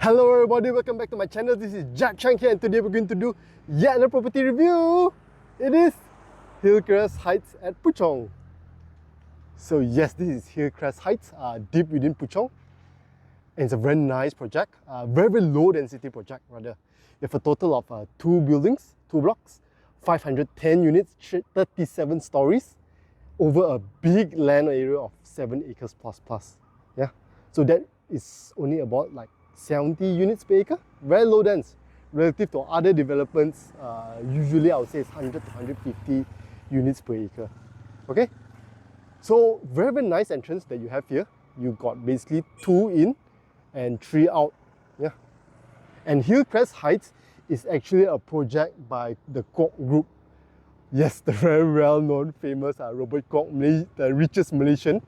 Hello everybody, welcome back to my channel. This is Jack Chang here and today we're going to do yet another property review. It is HillCrest Heights at Puchong. So yes, this is HillCrest Heights, deep within Puchong. And it's a very nice project, very low density project rather. We have a total of 2 buildings, 2 blocks, 510 units, 37 stories, over a big land area of 7 acres plus. Yeah, so that is only about like 70 units per acre, very low dense relative to other developments. Usually I would say it's 100 to 150 units per acre. Okay, so very nice entrance that you have here. You got basically 2 in and 3 out. Yeah, and HillCrest Heights is actually a project by the Kwok Group. Yes, the very well-known, famous Robert Kwok, the richest Malaysian.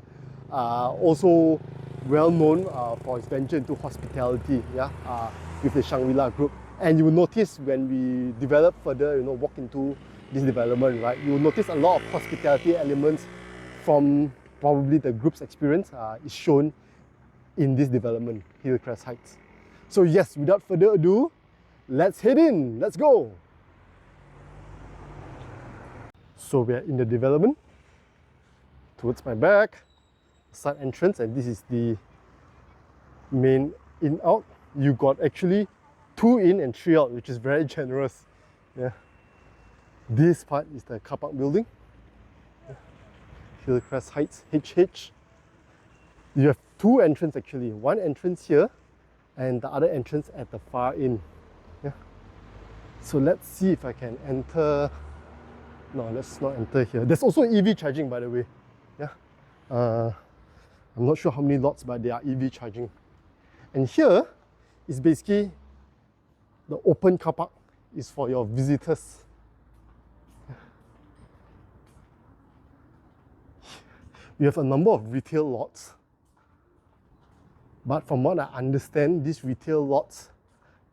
Also well-known for his venture into hospitality, yeah, with the Shangri-La group. And you will notice when we develop further, walk into this development, right, you will notice a lot of hospitality elements from probably the group's experience is shown in this development, HillCrest Heights. So yes, without further ado, let's head in, let's go! So we are in the development. Towards my back, side entrance, and this is the main in-out. You got actually 2 in and 3 out, which is very generous. Yeah. This part is the car park building. Yeah. HillCrest Heights, HH. You have 2 entrances actually. One entrance here and the other entrance at the far end. Yeah. So let's see if I can enter. No, let's not enter here. There's also EV charging, by the way. Yeah. I'm not sure how many lots, but they are EV charging. And here is basically the open car park. Is for your visitors. You have a number of retail lots. But from what I understand, these retail lots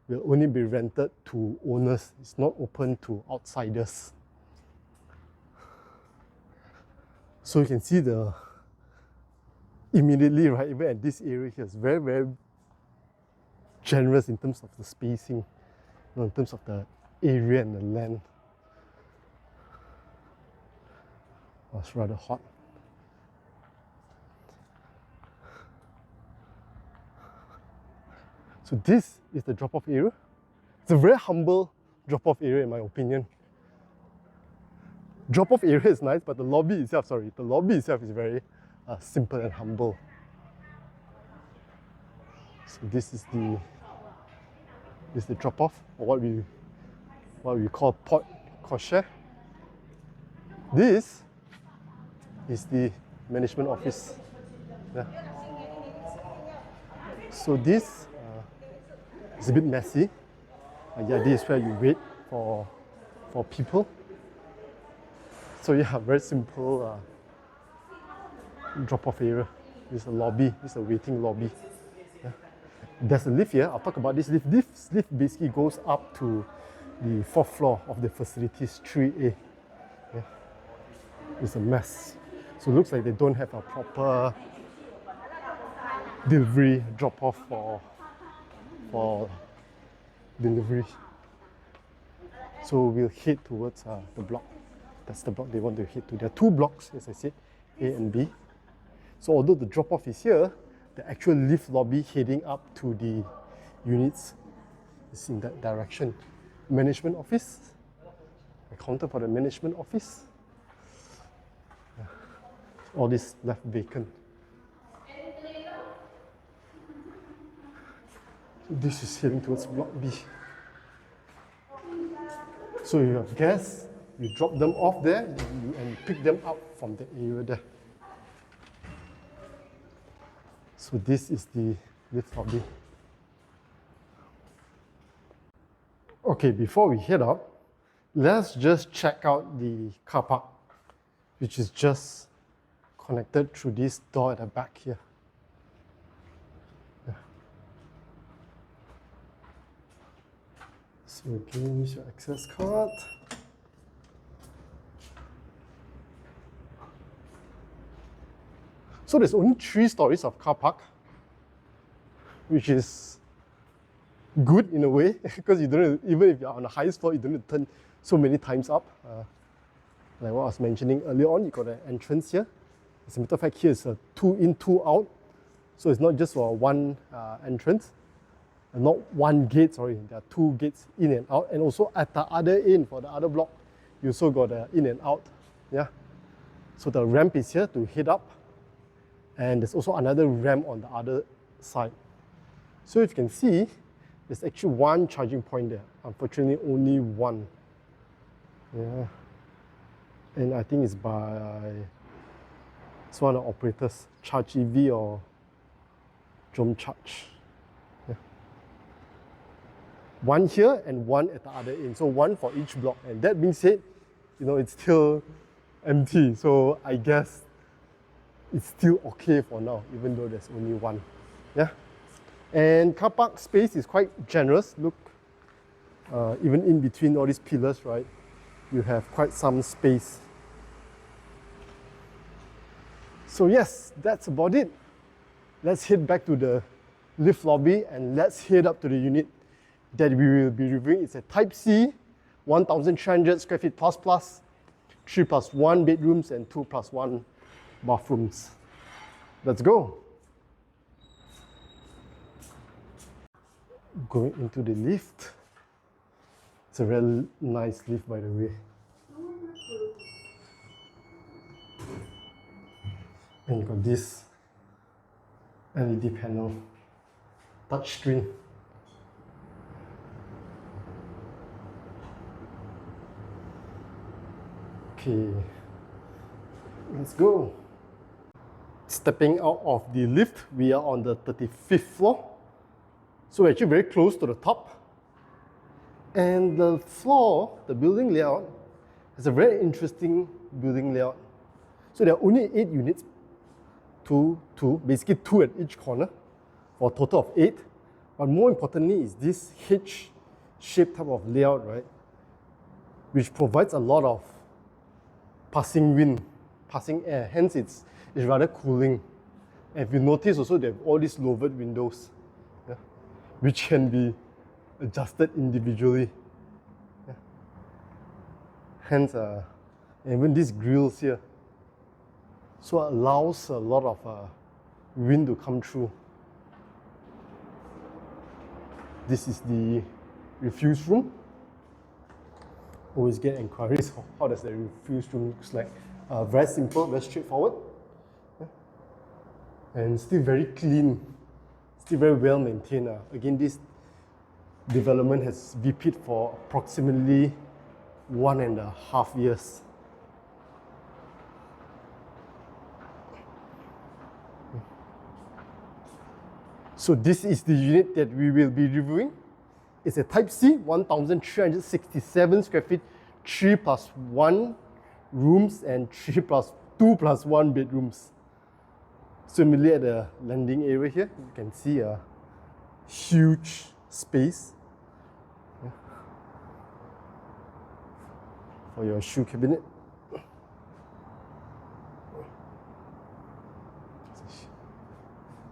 will only be rented to owners. It's not open to outsiders. So you can see immediately, right, even at this area here, it's very generous in terms of the spacing, in terms of the area and the land. Oh, it's rather hot. So this is the drop-off area. It's a very humble drop-off area in my opinion. Drop-off area is nice, but the lobby itself, is very simple and humble. So this is the drop-off, or what we call porte cochere. This is the management office. Yeah. So this is a bit messy. Yeah, this is where you wait for people. So yeah, very simple drop-off area. This is a lobby, this is a waiting lobby. Yeah. There's a lift here. I'll talk about this lift. This lift basically goes up to the 4th floor of the facilities, 3A. Yeah. It's a mess. So it looks like they don't have a proper delivery drop-off for delivery. So we'll head towards the block. That's the block they want to head to. There are 2 blocks, as I said, A and B. So although the drop-off is here, the actual lift lobby heading up to the units is in that direction. Management office. A counter for the management office. Yeah. All this left vacant. So this is heading towards block B. So you have guests. You drop them off there and pick them up from the area there. So this is the lift lobby. Okay, before we head up, let's just check out the car park, which is just connected through this door at the back here. Yeah. So again, use your access card. So there's only 3 stories of car park, which is good in a way because you don't, even if you're on the highest floor, you don't need to turn so many times up. Like what I was mentioning earlier on, you got an entrance here. As a matter of fact, here is a 2 in, 2 out. So it's not just for one entrance, and not one gate, sorry, there are 2 gates in and out. And also at the other end, for the other block, you also got an in and out. Yeah. So the ramp is here to head up, and there's also another ramp on the other side. So if you can see, there's actually one charging point there. Unfortunately, only one. Yeah. And I think it's one of the operators, Charge EV or Jom Charge. Yeah. One here and one at the other end. So one for each block. And that being said, you know, it's still empty. So I guess it's still okay for now, even though there's only one. Yeah. And car park space is quite generous. Look, even in between all these pillars, right, you have quite some space. So yes, that's about it. Let's head back to the lift lobby and let's head up to the unit that we will be reviewing. It's a Type C, 1,300 square feet plus, 3+1 bedrooms and 2+1 bathrooms. Let's go. Going into the lift. It's a very nice lift, by the way. And you got this LED panel, touchscreen. Okay, let's go. Stepping out of the lift, we are on the 35th floor. So we're actually very close to the top. And the floor, the building layout, has a very interesting building layout. So there are only 8 units, basically 2 at each corner, for a total of 8. But more importantly is this H-shaped type of layout, right? Which provides a lot of passing wind, passing air, hence it's rather cooling. And if you notice also, they have all these louvered windows, yeah, which can be adjusted individually. Yeah. Hence, even these grills here, so it allows a lot of wind to come through. This is the refuse room. Always get inquiries, how does the refuse room looks like? Very simple, very straightforward. Yeah. And still very clean, still very well maintained. Again, this development has VP'd for approximately 1.5 years. So this is the unit that we will be reviewing. It's a Type C, 1,367 square feet, 3+1 rooms and 2+1 bedrooms. Similarly at the landing area here, you can see a huge space, yeah, for your shoe cabinet.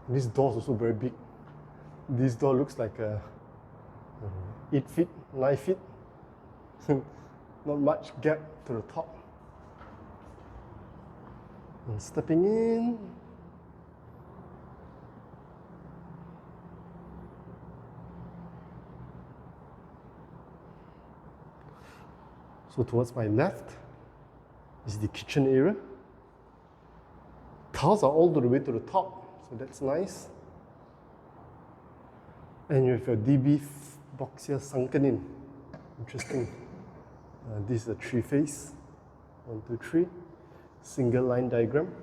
This door is also very big. This door looks like a 8 feet, 9 feet. Not much gap to the top. And stepping in. So towards my left is the kitchen area. Tiles are all the way to the top. So that's nice. And you have your DB box here sunken in. Interesting. This is a 3-phase. 1, 2, 3. Single line diagram.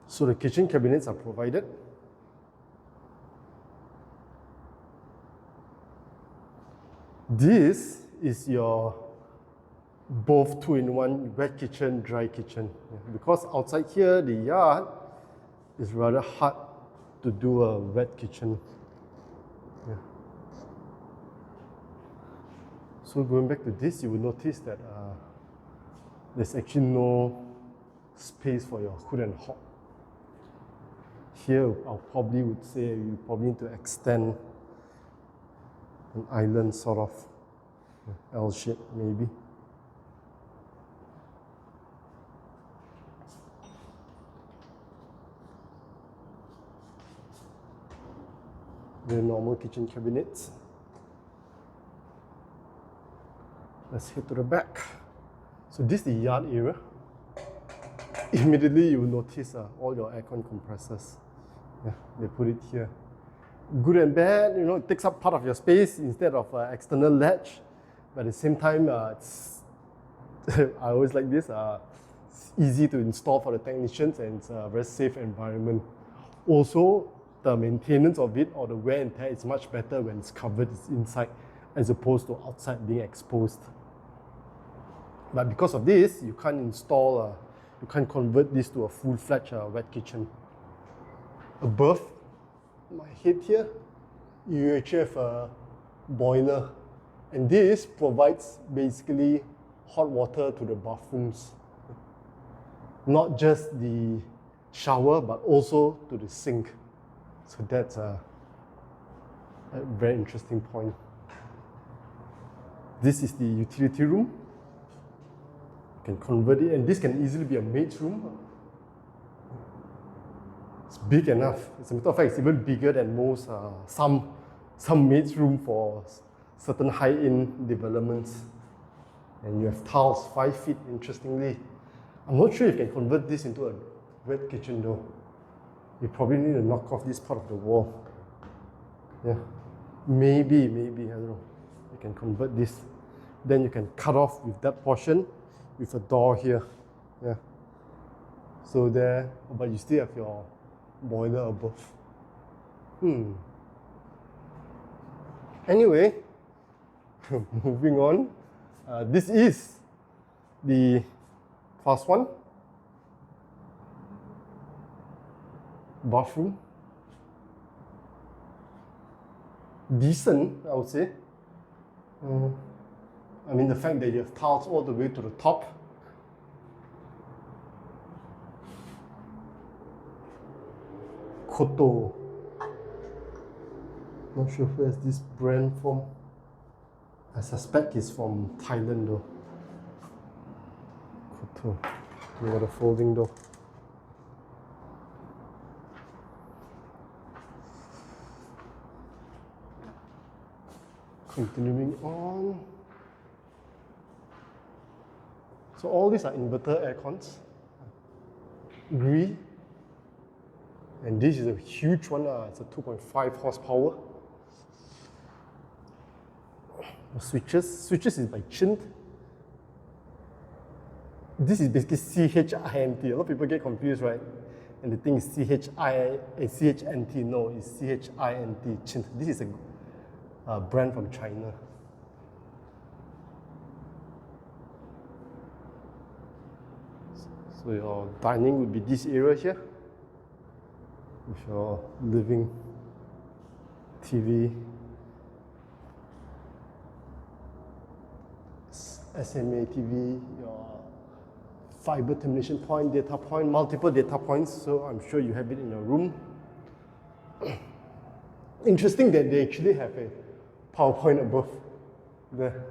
So the kitchen cabinets are provided. This is your both 2-in-1 wet kitchen, dry kitchen. Yeah, because outside here, the yard is rather hard to do a wet kitchen. Yeah. So going back to this, you will notice that there's actually no space for your hood and hob. Here, I probably would say you probably need to extend an island sort of L shape maybe. The normal kitchen cabinets. Let's head to the back. So this is the yard area. Immediately you will notice all your aircon compressors. Yeah, they put it here. Good and bad, you know, it takes up part of your space instead of external ledge. But at the same time, it's I always like this. It's easy to install for the technicians and it's a very safe environment. Also, the maintenance of it or the wear and tear is much better when it's covered inside as opposed to outside being exposed. But because of this, you can't install, you can't convert this to a full-fledged wet kitchen. Above my head here, you actually have a boiler. And this provides basically hot water to the bathrooms. Not just the shower, but also to the sink. So that's a very interesting point. This is the utility room. You can convert it, and this can easily be a maid's room. It's big enough. As a matter of fact, it's even bigger than most, some maid's room for certain high-end developments. And you have tiles 5 feet, interestingly. I'm not sure if you can convert this into a wet kitchen though. You probably need to knock off this part of the wall. Yeah, maybe, I don't know. You can convert this. Then you can cut off with that portion with a door here. Yeah. So there, but you still have your boiler above. Anyway, moving on. This is the class 1 bathroom. Decent, I would say. I mean, the fact that you have tiles all the way to the top. Koto. Not sure where's this brand from. I suspect it's from Thailand though. Koto. You got a folding door. Continuing on. So all these are inverter aircons. Green. And this is a huge one. It's a 2.5 horsepower. Switches is by Chint. This is basically CHINT. A lot of people get confused, right? And they think it's CHNT. No, it's CHINT. Chint. This is a brand from China. So your dining would be this area here, with your living TV, SMA TV, your fiber termination point, data point, multiple data points, so I'm sure you have it in your room. Interesting that they actually have a power point above there.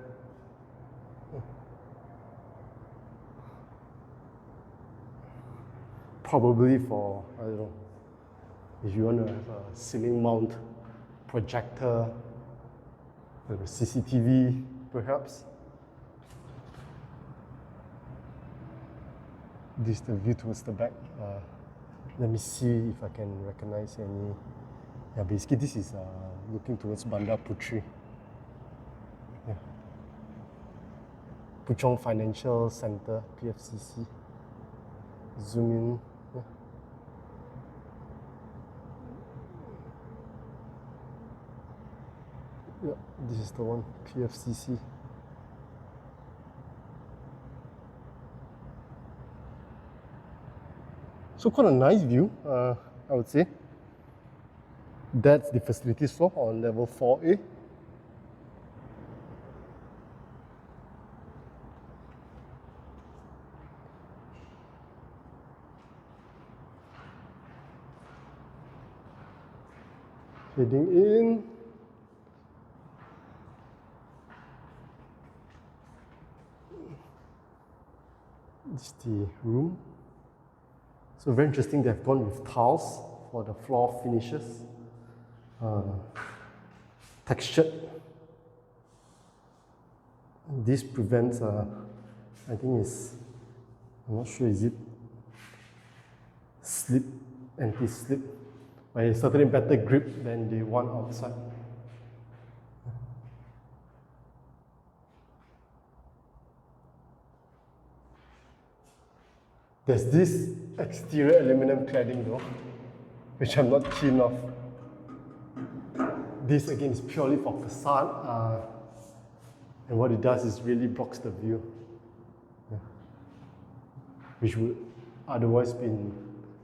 Probably for, I don't know, if you want to have a ceiling mount projector, a CCTV perhaps. This is the view towards the back. Let me see if I can recognize any. Yeah, basically this is looking towards Bandar Putri. Yeah. Puchong Financial Center, PFCC. Zoom in. Yeah. Yeah, this is the one, PFCC. So quite a nice view, I would say. That's the facilities floor on level 4A. Heading in. This is the room. So very interesting, they've gone with tiles for the floor finishes. Textured. This prevents, I think I'm not sure, is it slip, anti-slip, but it's certainly better grip than the one outside. There's this exterior aluminum cladding though, which I'm not keen of. This again is purely for facade, and what it does is really blocks the view, which would otherwise been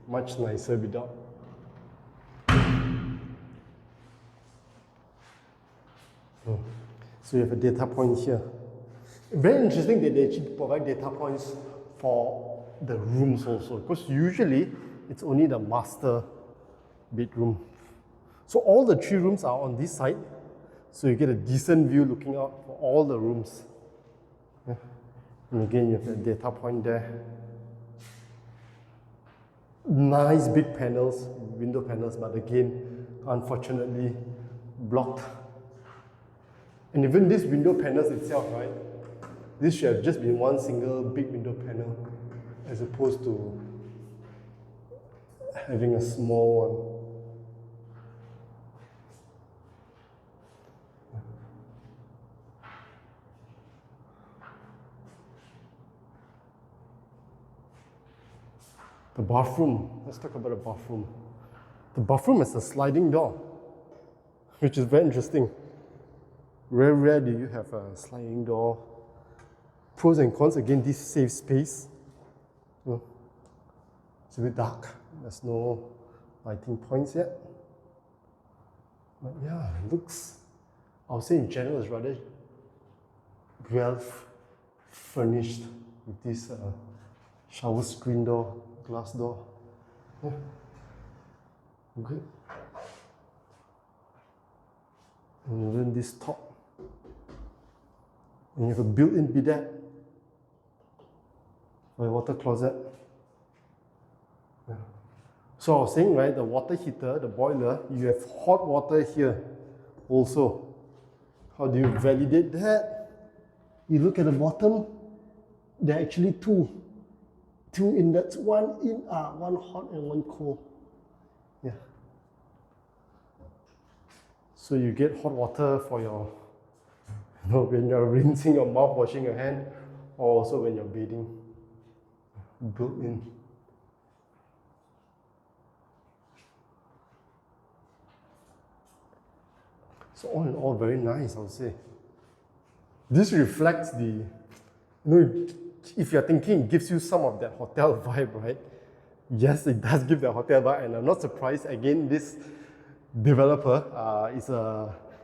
much nicer without. So you have a data point here. Very interesting that they actually provide data points for the rooms also, because usually it's only the master bedroom. So all the 3 rooms are on this side, so you get a decent view looking out for all the rooms. And again, you have the data point there. Nice big panels, window panels, but again, unfortunately, blocked. And even these window panels itself, right? This should have just been one single big window panel, as opposed to having a small one. The bathroom, let's talk about the bathroom. The bathroom has a sliding door, which is very interesting. Very rare do you have a sliding door. Pros and cons, again, this saves space. It's a bit dark, there's no lighting points yet. But yeah, it looks, I would say in general, it's rather well furnished with this shower screen door, glass door. Yeah. Good. And then this top. And you have a built-in bidet for a water closet. Yeah. So I was saying, right, the water heater, the boiler, you have hot water here also. How do you validate that? You look at the bottom, there are actually two inlets, one hot and one cold. Yeah. So you get hot water for your, when you're rinsing your mouth, washing your hand, or also when you're bathing. Built in. So all in all, very nice, I would say. This reflects the, if you're thinking it gives you some of that hotel vibe, right? Yes, it does give the hotel vibe, and I'm not surprised. Again, this developer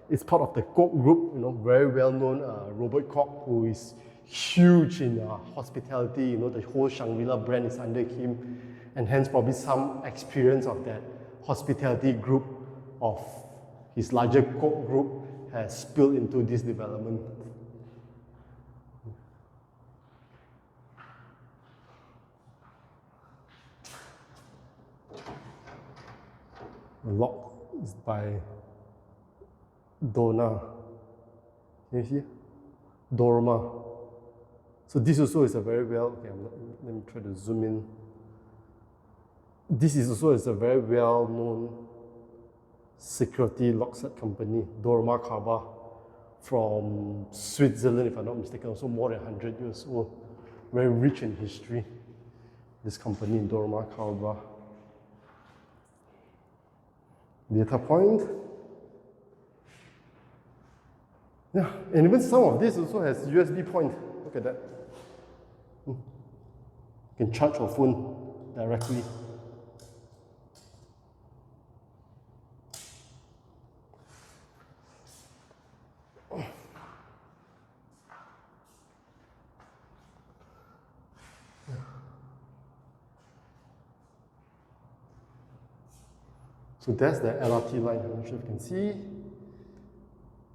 is part of the Koch group, very well-known Robert Koch, who is huge in hospitality. The whole Shangri-La brand is under him, and hence probably some experience of that hospitality group of his larger Koch group has spilled into this development. The lock is by Dona. Can you see? Dorma. So this also is a very well, let me try to zoom in. This is also a very well-known security lock set company, Dorma Kaba, from Switzerland, if I'm not mistaken, also more than 100 years old. Very rich in history, this company, Dorma Kaba. Data point. Yeah, and even some of this also has USB point. Look at that. You can charge your phone directly. So that's the LRT line. I'm not sure if you can see.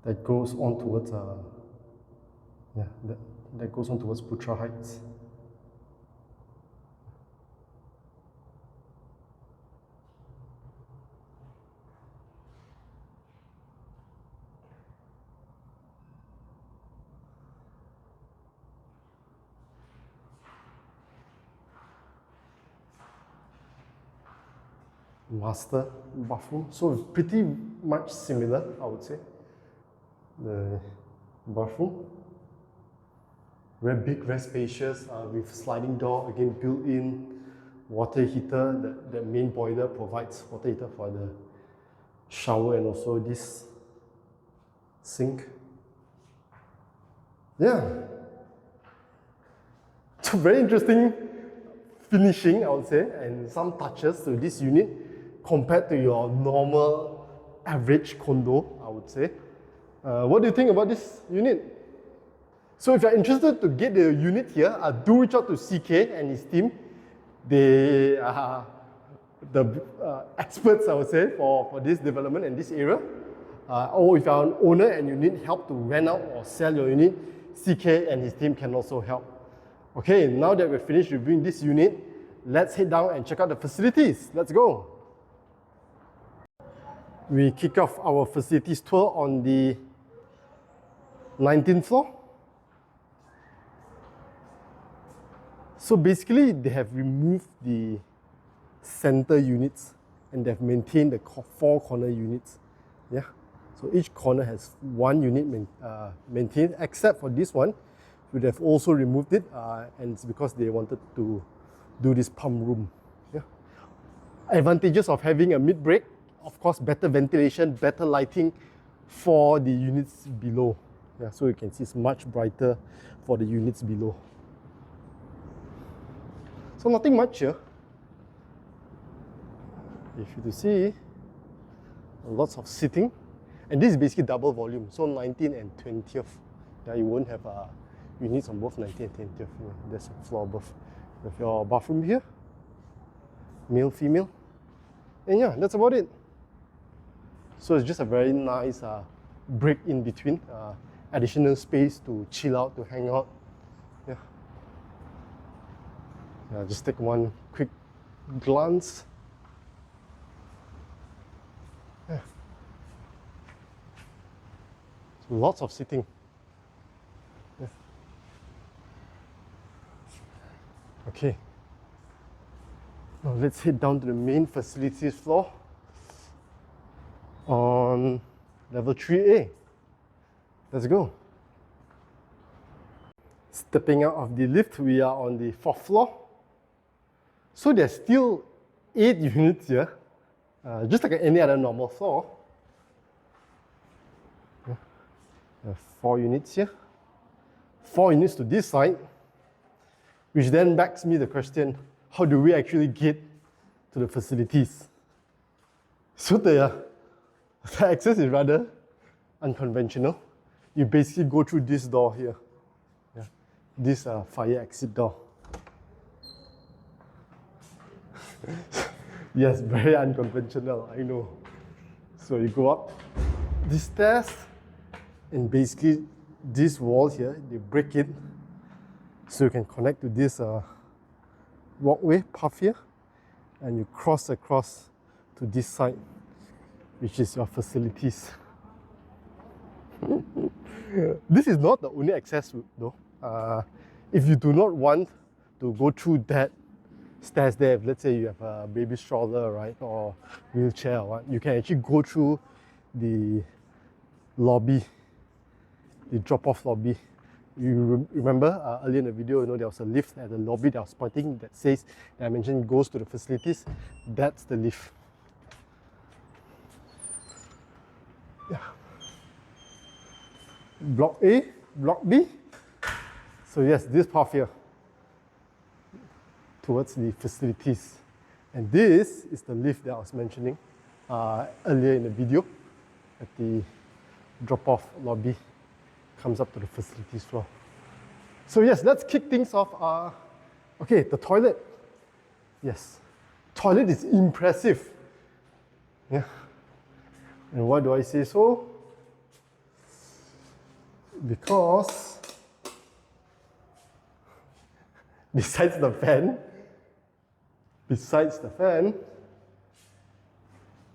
That goes on towards that goes on towards Putra Heights. Master bathroom, so pretty much similar, I would say. The bathroom, very big, very spacious, with sliding door, again built-in water heater. The main boiler provides water heater for the shower and also this sink. Yeah, so very interesting finishing, I would say, and some touches to this unit compared to your normal average condo, I would say. What do you think about this unit? So if you're interested to get the unit here, do reach out to CK and his team. They are the experts, I would say, for this development and this area. Or if you're an owner and you need help to rent out or sell your unit, CK and his team can also help. Okay, now that we're finished reviewing this unit, let's head down and check out the facilities. Let's go. We kick off our facilities tour on the 19th floor. So basically, they have removed the center units and they've maintained the four corner units. Yeah. So each corner has one unit maintained, except for this one, which they've also removed it, and it's because they wanted to do this pump room. Yeah. Advantages of having a mid-break, of course, better ventilation, better lighting for the units below. Yeah, so you can see it's much brighter for the units below. So nothing much here. If you see, lots of seating, and this is basically double volume, so 19th and 20th. Yeah, you won't have units on both 19th and 20th. Yeah, there's a floor above. With your bathroom here, male, female, and yeah, that's about it. So it's just a very nice break in between, additional space to chill out, to hang out. Yeah. Yeah, just take one quick glance. Yeah. So lots of seating. Yeah. Okay. Now let's head down to the main facilities floor on level 3A. Let's go. Stepping out of the lift, we are on the 4th floor. So there's still 8 units here, just like any other normal floor. Yeah. There are 4 units here. 4 units to this side, which then begs me the question, how do we actually get to the facilities? So the access is rather unconventional. You basically go through this door here. Yeah. This fire exit door. Yes, very unconventional, I know. So you go up these stairs, and basically this wall here, they break it so you can connect to this walkway path here, and you cross across to this side, which is your facilities. This is not the only access route though. If you do not want to go through that stairs there, if let's say you have a baby stroller, right, or wheelchair or what, you can actually go through the lobby, the drop-off lobby. You remember earlier in the video, there was a lift at the lobby that I was pointing that says, that I mentioned, goes to the facilities. That's the lift. Yeah. Block A, Block B. So yes, this path here towards the facilities. And this is the lift that I was mentioning earlier in the video at the drop-off lobby. Comes up to the facilities floor. So yes, let's kick things off. Okay, the toilet. Yes, toilet is impressive. Yeah. And why do I say so? Because besides the fan,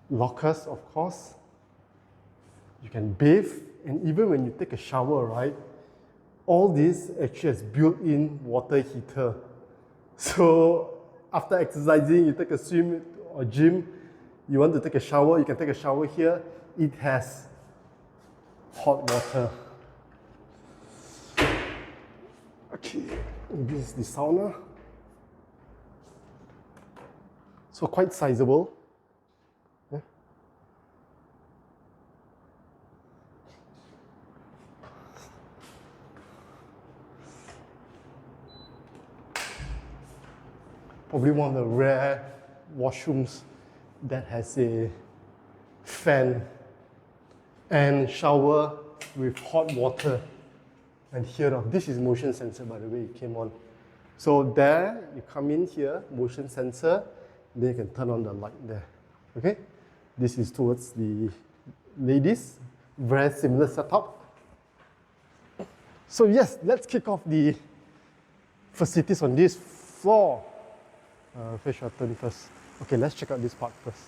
lockers, of course, you can bathe, and even when you take a shower, right, all this actually has built-in water heater. So after exercising, you take a swim or gym, you want to take a shower, you can take a shower here. It has hot water. Okay, this is the sauna. So quite sizable. Yeah. Probably one of the rare washrooms that has a fan and shower with hot water. And here, this is motion sensor, by the way, it came on. So there, you come in here, motion sensor, then you can turn on the light there. Okay? This is towards the ladies. Very similar setup. So yes, let's kick off the facilities on this floor. Where should I turn first? Okay, let's check out this part first.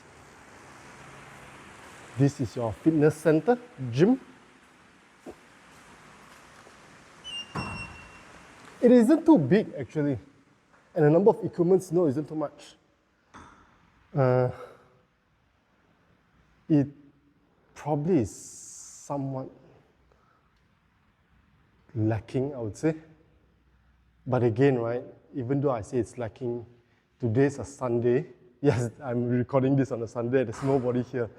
This is your fitness center, gym. It isn't too big actually, and the number of equipments, no, isn't too much. It probably is somewhat lacking, I would say. But again, right, even though I say it's lacking, today's a Sunday. Yes, I'm recording this on a Sunday, there's nobody here.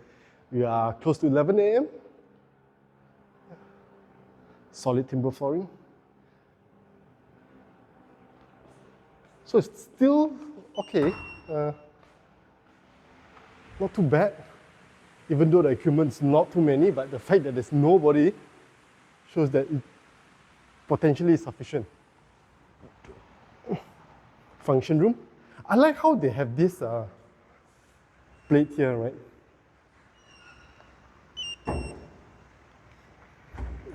We are close to 11 a.m. Solid timber flooring. So it's still okay, not too bad, even though the equipment's not too many, but the fact that there's nobody shows that it potentially is sufficient. Function room. I like how they have this plate here, right?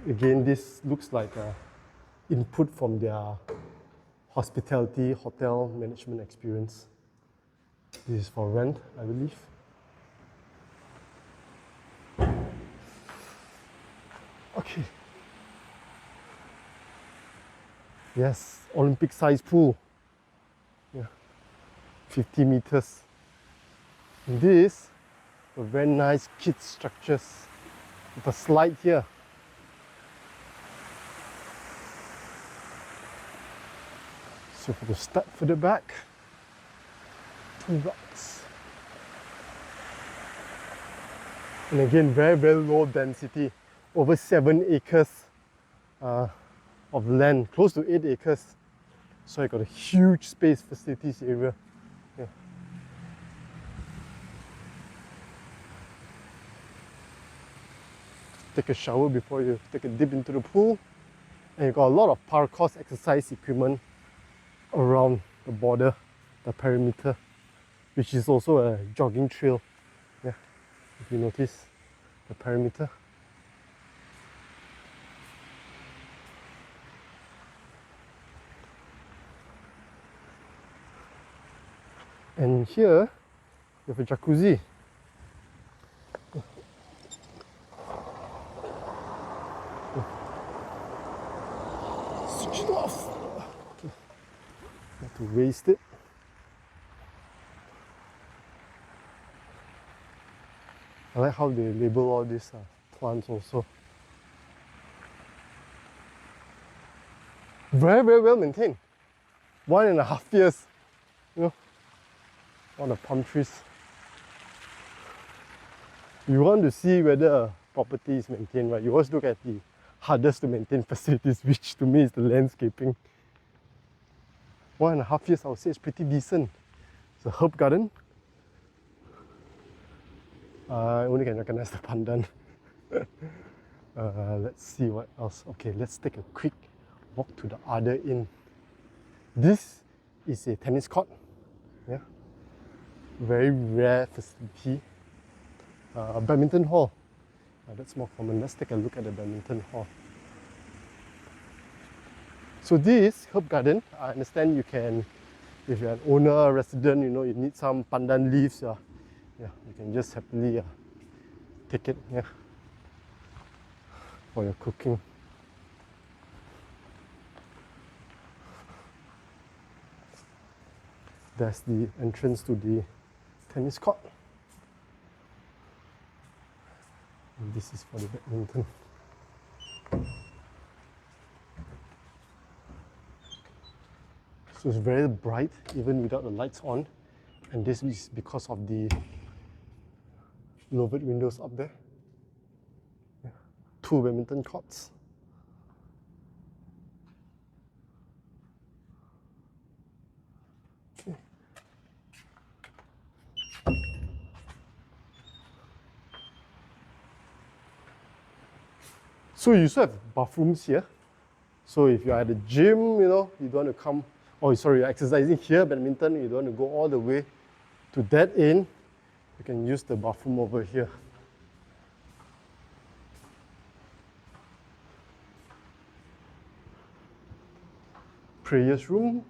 Again, this looks like input from their hospitality, hotel management experience. This is for rent, I believe. Okay. Yes, Olympic size pool. Yeah, 50 meters. And this, a very nice kids structures with a slide here. So for the step further back, 2 rocks. And again, very, very low density, over 7 acres of land, close to 8 acres. So I got a huge space facilities area. Yeah. Take a shower before you take a dip into the pool. And you got a lot of parkour exercise equipment around the border, the perimeter, which is also a jogging trail. Yeah, if you notice the perimeter. And here you have a jacuzzi. Switch it off. Not to waste it. I like how they label all these plants also. Very, very well maintained. 1.5 years, you know, all the palm trees. You want to see whether a property is maintained right, you always look at the hardest to maintain facilities, which to me is the landscaping. 1.5 years, I would say, is pretty decent. It's a herb garden. I only can recognize the pandan. Let's see what else. Okay, let's take a quick walk to the other end. This is a tennis court. Yeah, very rare facility. badminton hall. That's more common. Let's take a look at the badminton hall. So this herb garden, I understand you can, if you're an owner, resident, you know, you need some pandan leaves, yeah, you can just happily take it, for your cooking. That's the entrance to the tennis court. And this is for the badminton. So it's very bright even without the lights on, and this is because of the louvered windows up there. 2 badminton courts. Okay. So you also have bathrooms here. So if you're at the gym, you know, you don't want to come, oh sorry, you're exercising here, badminton, you don't want to go all the way to that end, you can use the bathroom over here. Prayers room.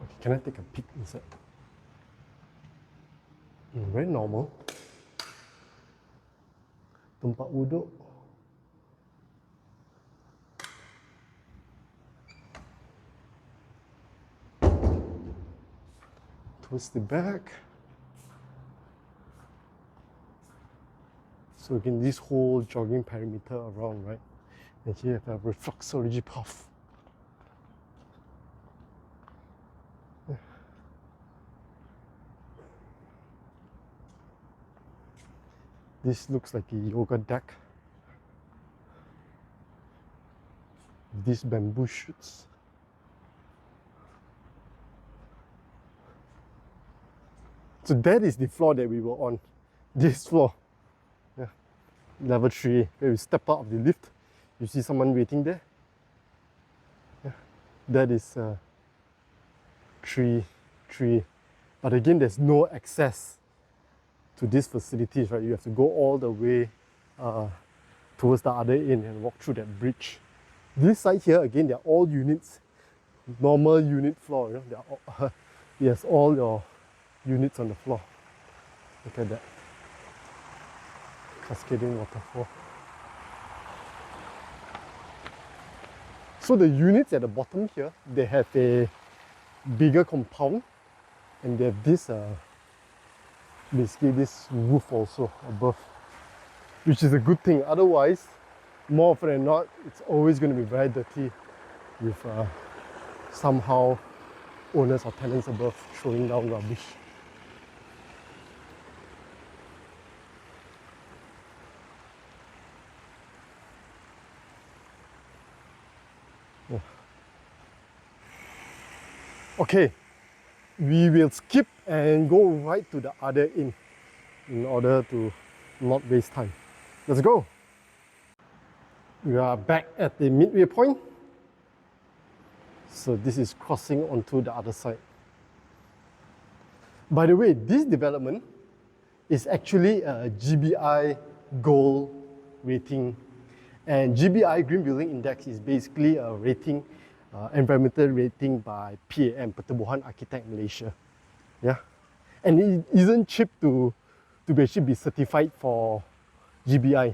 Okay, can I take a peek inside? Very normal. Tempat wuduk. Towards the back. So again, this whole jogging perimeter around, right? And here you have a reflexology path. This looks like a yoga deck. These bamboo shoots. So that is the floor that we were on. This floor. Yeah. Level 3. Where we step out of the lift. You see someone waiting there. Yeah. That is 3. But again, there's no access to these facilities, right? You have to go all the way towards the other end and walk through that bridge. This side here, again, they're all units, normal unit floor. You know, they're all, yes, all your units on the floor. Look at that, cascading waterfall. So the units at the bottom here, they have a bigger compound, and they have this basically this roof also above, which is a good thing. Otherwise, more often than not, it's always going to be very dirty with somehow owners or tenants above throwing down rubbish. Yeah. Okay, we will skip and go right to the other end in order to not waste time. Let's go. We are back at the midway point. So this is crossing onto the other side. By the way, this development is actually a GBI Gold rating. And GBI Green Building Index is basically a rating, environmental rating by PAM, Pertubuhan Architect Malaysia. Yeah, and it isn't cheap to actually be certified for GBI.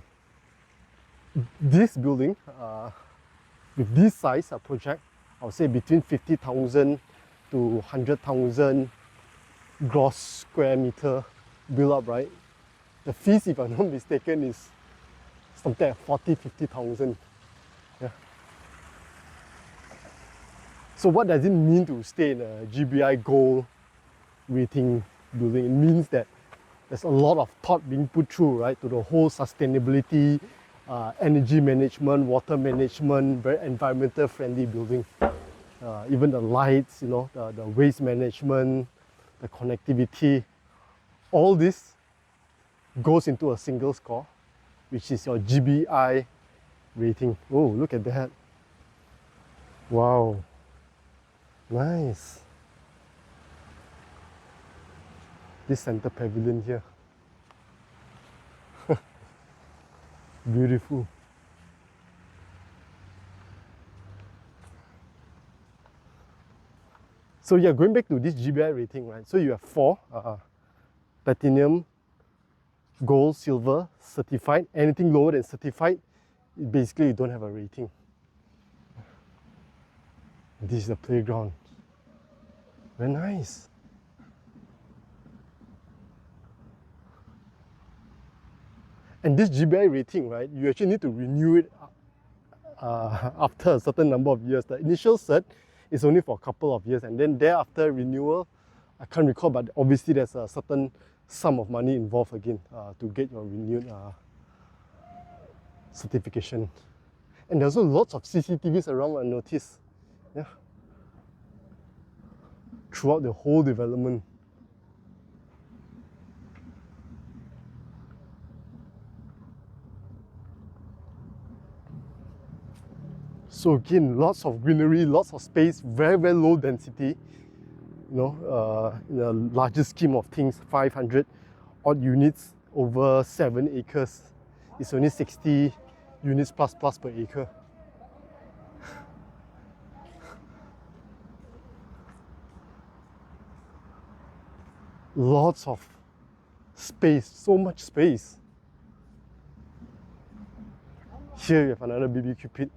This building, with this size of project, I would say between 50,000 to 100,000 gross square meter build up, right? The fees, if I'm not mistaken, is something like 40,000-50,000. Yeah. So what does it mean to stay in a GBI Gold rating building? It means that there's a lot of thought being put through, right, to the whole sustainability, energy management, water management, very environmental friendly building. Even the lights, you know, the waste management, the connectivity, all this goes into a single score, which is your GBI rating. Oh, look at that. Wow. Nice. This center pavilion here. Beautiful. So yeah, going back to this GBI rating, right? So you have 4, platinum, gold, silver, certified. Anything lower than certified, basically you don't have a rating. This is the playground. Very nice. And this GBI rating, right, you actually need to renew it after a certain number of years. The initial cert is only for a couple of years, and then thereafter renewal, I can't recall, but obviously there's a certain sum of money involved again to get your renewed certification. And there's also lots of CCTVs around, I noticed. Yeah. Throughout the whole development. So again, lots of greenery, lots of space, very, very low density. You know, in the larger scheme of things, 500 odd units over 7 acres. It's only 60 units plus per acre. Lots of space, so much space. Here you have another BBQ pit.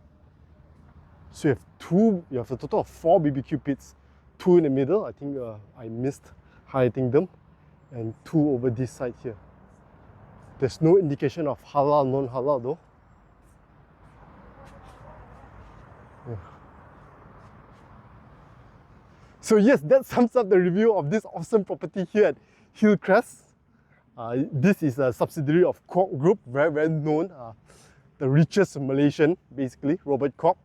So you have a total of 4 BBQ pits, 2 in the middle. I think I missed highlighting them, and 2 over this side here. There's no indication of halal, non-halal though. Yeah. So yes, that sums up the review of this awesome property here at HillCrest. This is a subsidiary of Kwok Group, very, very known, the richest Malaysian, basically, Robert Kwok.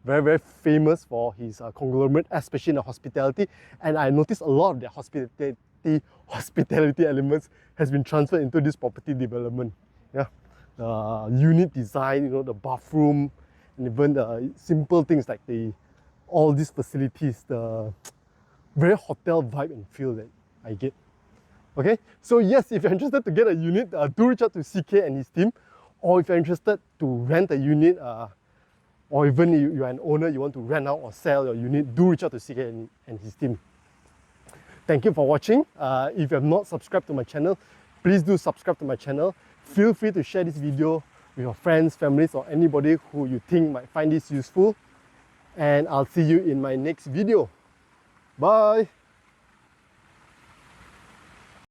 Very, very famous for his conglomerate, especially in the hospitality. And I noticed a lot of their hospitality elements has been transferred into this property development. Yeah, the unit design, you know, the bathroom, and even the simple things like all these facilities, the very hotel vibe and feel that I get. Okay, so yes, if you're interested to get a unit, do reach out to CK and his team. Or if you're interested to rent a unit, or even if you're an owner, you want to rent out or sell your unit, do reach out to CK and his team. Thank you for watching. If you have not subscribed to my channel, please do subscribe to my channel. Feel free to share this video with your friends, families, or anybody who you think might find this useful. And I'll see you in my next video. Bye!